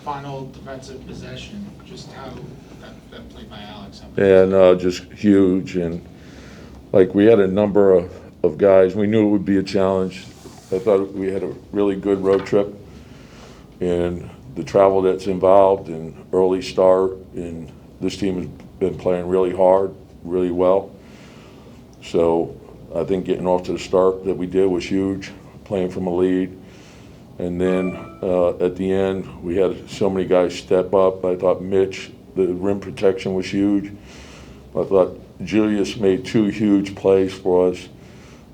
final defensive possession, just how that play by Alex. Yeah, no, just huge. And like we had a number of guys. We knew it would be a challenge. I thought we had a really good road trip, and the travel that's involved and early start. And this team has been playing really hard, really well. So I think getting off to the start that we did was huge, playing from a lead. And then at the end, we had so many guys step up. I thought Mitch, the rim protection was huge. I thought Julius made 2 huge plays for us.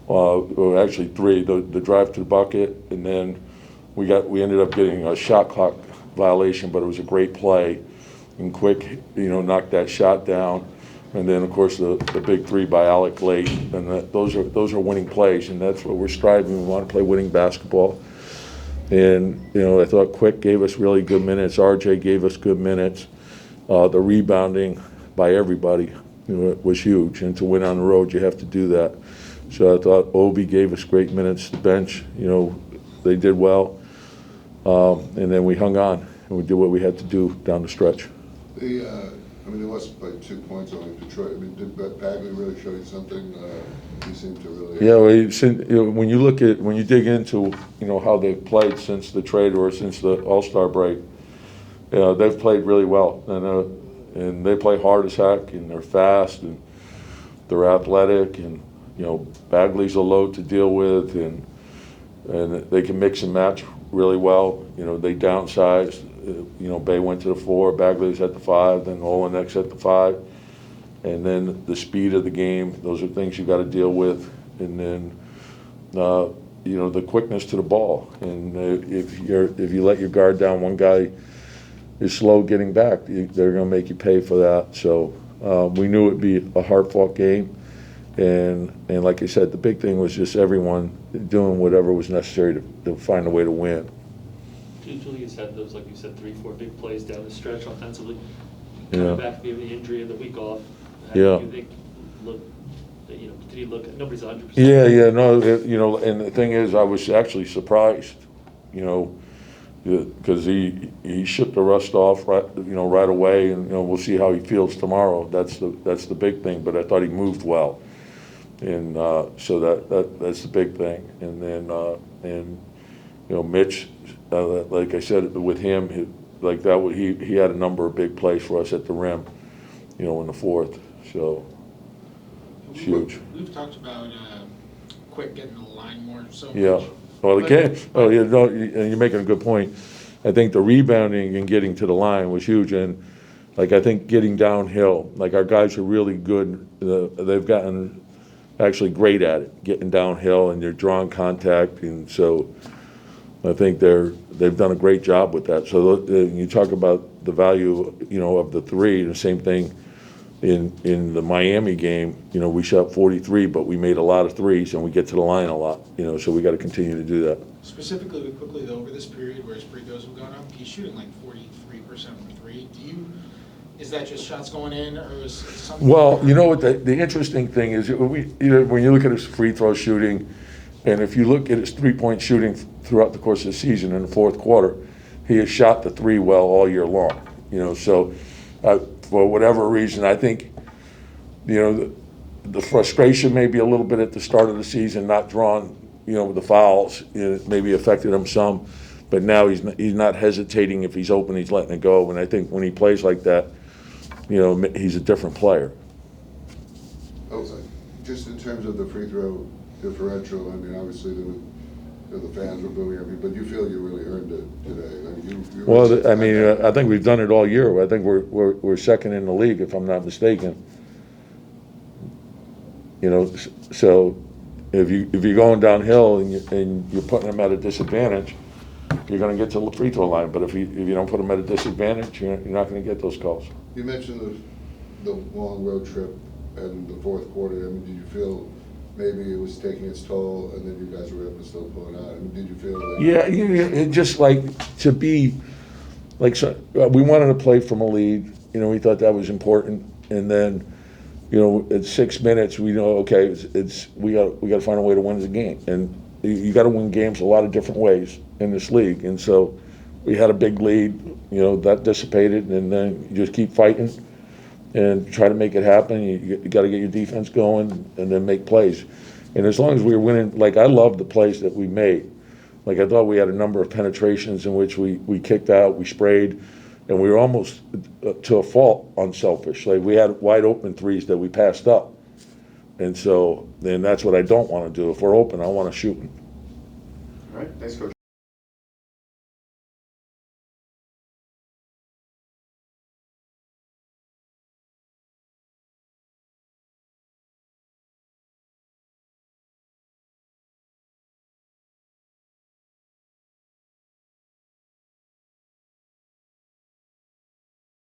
Well, actually 3, the drive to the bucket, and then we ended up getting a shot clock violation, but it was a great play. And Quick, knocked that shot down. And then, of course, the big 3 by Alec late. And those are winning plays, and that's what we're striving. We want to play winning basketball. And, I thought Quick gave us really good minutes. RJ gave us good minutes. The rebounding by everybody was huge. And to win on the road, you have to do that. So I thought Obi gave us great minutes. The bench, they did well. And then we hung on, and we did what we had to do down the stretch. It was by 2 points only Detroit. Did Bagley really show you something? He seemed to really. Yeah, when you dig into how they've played since the trade or since the All-Star break, they've played really well, and they play hard as heck, and they're fast, and they're athletic, and Bagley's a load to deal with, and they can mix and match really well. They downsized. Bay went to the 4, Bagley was at the 5, then Olenek at the 5. And then the speed of the game, those are things you got to deal with. And then, the quickness to the ball. And if you let your guard down, one guy is slow getting back, they're going to make you pay for that. So we knew it would be a hard-fought game. And like I said, the big thing was just everyone doing whatever was necessary to find a way to win. Julius had those, like you said, 3-4 big plays down the stretch offensively. Yeah. Coming back, maybe the injury and the week off. How Yeah. do you think did he look? Nobody's 100%. Yeah, no, and the thing is, I was actually surprised, because he shipped the rust off right away, and we'll see how he feels tomorrow. That's the big thing. But I thought he moved well, and so that's the big thing. And then Mitch, like I said, with him, he had a number of big plays for us at the rim, in the 4th. So it's huge. We've talked about Quick getting the line more so Yeah. much. Well, again, you're making a good point. I think the rebounding and getting to the line was huge, and I think getting downhill, our guys are really good. They've gotten actually great at it, getting downhill, and they're drawing contact, and so I think they've done a great job with that. So you talk about the value, of the 3. The same thing in the Miami game. We shot 43, but we made a lot of 3s, and we get to the line a lot. So we got to continue to do that. Specifically, quickly though, over this period where his free throws have gone up, he's shooting like 43% from 3. Is that just shots going in, or is something? Well, what the interesting thing is, when you look at his free throw shooting, and if you look at his 3-point shooting throughout the course of the season in the 4th quarter, he has shot the 3 well all year long. So for whatever reason, I think, the frustration may be a little bit at the start of the season, not drawn, the fouls, maybe affected him some, but now he's not hesitating. If he's open, he's letting it go. And I think when he plays like that, he's a different player. Just in terms of the free throw differential, obviously the fans were booing everybody, but you feel you really earned it today. Well, I think we've done it all year. I think we're second in the league, if I'm not mistaken. So if you're going downhill and you're putting them at a disadvantage, you're going to get to the free throw line. But if you don't put them at a disadvantage, you're not going to get those calls. You mentioned the long road trip and the 4th quarter. Did you feel maybe it was taking its toll, and then you guys were able to still pull it out? Did you feel like? Yeah, just to be so we wanted to play from a lead. We thought that was important, and then at 6 minutes we know, okay, we got to find a way to win the game, and you got to win games a lot of different ways in this league, and so we had a big lead, that dissipated, and then you just keep fighting and try to make it happen. You got to get your defense going and then make plays. And as long as we were winning, like I love the plays that we made. Like I thought we had a number of penetrations in which we kicked out, we sprayed, and we were almost to a fault unselfish. Like we had wide open threes that we passed up. And so then that's what I don't want to do. If we're open, I want to shoot them. All right, thanks, Coach.